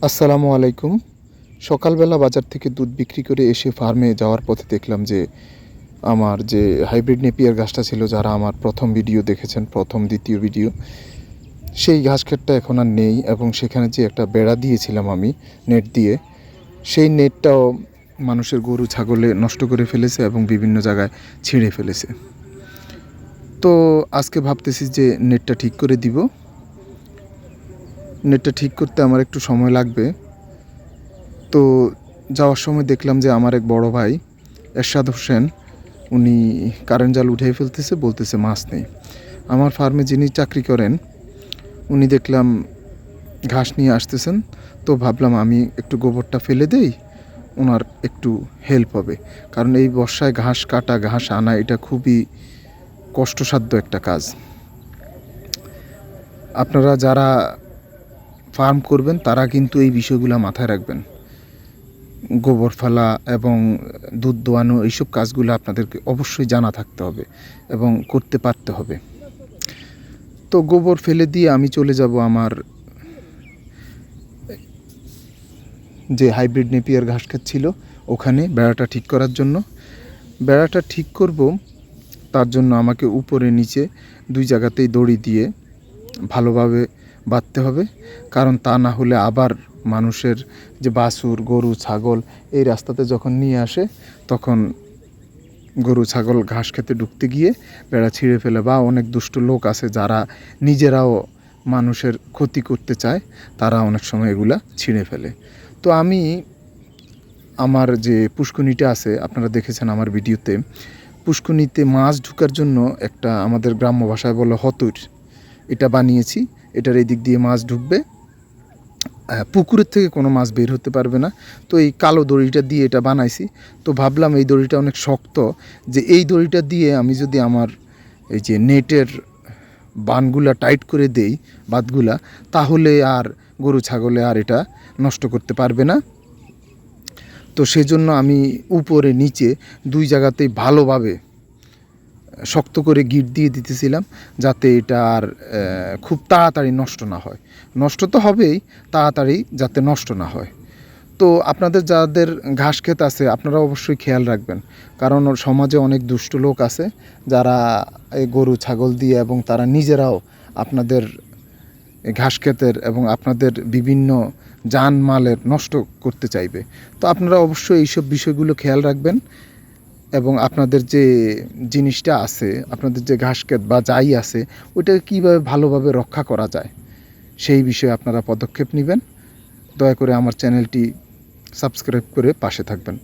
আসসালামু আলাইকুম। সকালবেলা বাজার থেকে দুধ বিক্রি করে এসে ফার্মে যাওয়ার পথে দেখলাম যে আমার যে হাইব্রিড নেপিয়ার ঘাসটা ছিল, যারা আমার প্রথম ভিডিও দেখেছেন, প্রথম দ্বিতীয় ভিডিও, সেই ঘাস ক্ষেতটা এখন আর নেই। এবং সেখানে যে একটা বেড়া দিয়েছিলাম আমি নেট দিয়ে, সেই নেটটাও মানুষের গরু ছাগলে নষ্ট করে ফেলেছে এবং বিভিন্ন জায়গায় ছিঁড়ে ফেলেছে। তো আজকে ভাবতেছি যে নেটটা ঠিক করে দিব। নেটটা ঠিক করতে আমার একটু সময় লাগবে। তো যাওয়ার সময় দেখলাম যে আমার এক বড় ভাই এরশাদ হোসেন, উনি কারেন্ট জাল উঠিয়ে ফেলতেছে, বলতেছে মাছ নেই। আমার ফার্মে যিনি চাকরি করেন, উনি দেখলাম ঘাস নিয়ে আসতেছেন। তো ভাবলাম আমি একটু গোবরটা ফেলে দেই, ওনার একটু হেল্প হবে। কারণ এই বর্ষায় ঘাস কাটা, ঘাস আনা, এটা খুবই কষ্টসাধ্য একটা কাজ। আপনারা যারা ফার্ম করবেন তারা কিন্তু এই বিষয়গুলো মাথায় রাখবেন। গোবর ফেলা এবং দুধ দোয়ানো, এইসব কাজগুলো আপনাদেরকে অবশ্যই জানা থাকতে হবে এবং করতে পারতে হবে। তো গোবর ফেলে দিয়ে আমি চলে যাব আমার যে হাইব্রিড নেপিয়ার ঘাস ক্ষেত ছিল ওখানে বেড়াটা ঠিক করার জন্য। বেড়াটা ঠিক করব, তার জন্য আমাকে উপরে নিচে দুই জায়গাতেই দড়ি দিয়ে ভালোভাবে বাঁধতে হবে। কারণ তা না হলে আবার মানুষের যে বাছুর, গরু, ছাগল এই রাস্তাতে যখন নিয়ে আসে, তখন গরু ছাগল ঘাস খেতে ঢুকতে গিয়ে বেড়া ছিঁড়ে ফেলে। বা অনেক দুষ্ট লোক আছে যারা নিজেরাও মানুষের ক্ষতি করতে চায়, তারা অনেক সময় এগুলা ছিঁড়ে ফেলে। তো আমি আমার যে পুষ্কুনিটা আছে, আপনারা দেখেছেন আমার ভিডিওতে, পুষ্কুনিতে মাছ ঢুকার জন্য একটা, আমাদের গ্রাম্য ভাষায় বলে হতুর, এটা বানিয়েছি। এটার এই দিক দিয়ে মাছ ঢুকবে, পুকুরের থেকে কোনো মাছ বের হতে পারবে না। তো এই কালো দড়িটা দিয়ে এটা বানাইছি। তো ভাবলাম এই দড়িটা অনেক শক্ত, যে এই দড়িটা দিয়ে আমি যদি আমার এই যে নেটের বানগুলা টাইট করে দেই, বাঁধগুলা, তাহলে আর গরু ছাগলে আর এটা নষ্ট করতে পারবে না। তো সেজন্য আমি উপরে নিচে দুই জায়গাতেই ভালোভাবে শক্ত করে গিট দিয়ে দিতেছিলাম, যাতে এটা আর খুব তাড়াতাড়ি নষ্ট না হয়। নষ্ট তো হবেই, তাড়াতাড়ি যাতে নষ্ট না হয়। তো আপনাদের যাদের ঘাস ক্ষেত আছে, আপনারা অবশ্যই খেয়াল রাখবেন। কারণ সমাজে অনেক দুষ্ট লোক আছে যারা এই গরু ছাগল দিয়ে এবং তারা নিজেরাও আপনাদের ঘাস ক্ষেতের এবং আপনাদের বিভিন্ন জানমালের নষ্ট করতে চাইবে। তো আপনারা অবশ্যই এইসব বিষয়গুলো খেয়াল রাখবেন এবং আপনাদের যে জিনিসটা আছে, আপনাদের যে ঘাস ক্ষেত বা যাই আছে, ওইটাকে কীভাবে ভালোভাবে রক্ষা করা যায় সেই বিষয়ে আপনারা পদক্ষেপ নেবেন। দয়া করে আমার চ্যানেলটি সাবস্ক্রাইব করে পাশে থাকবেন।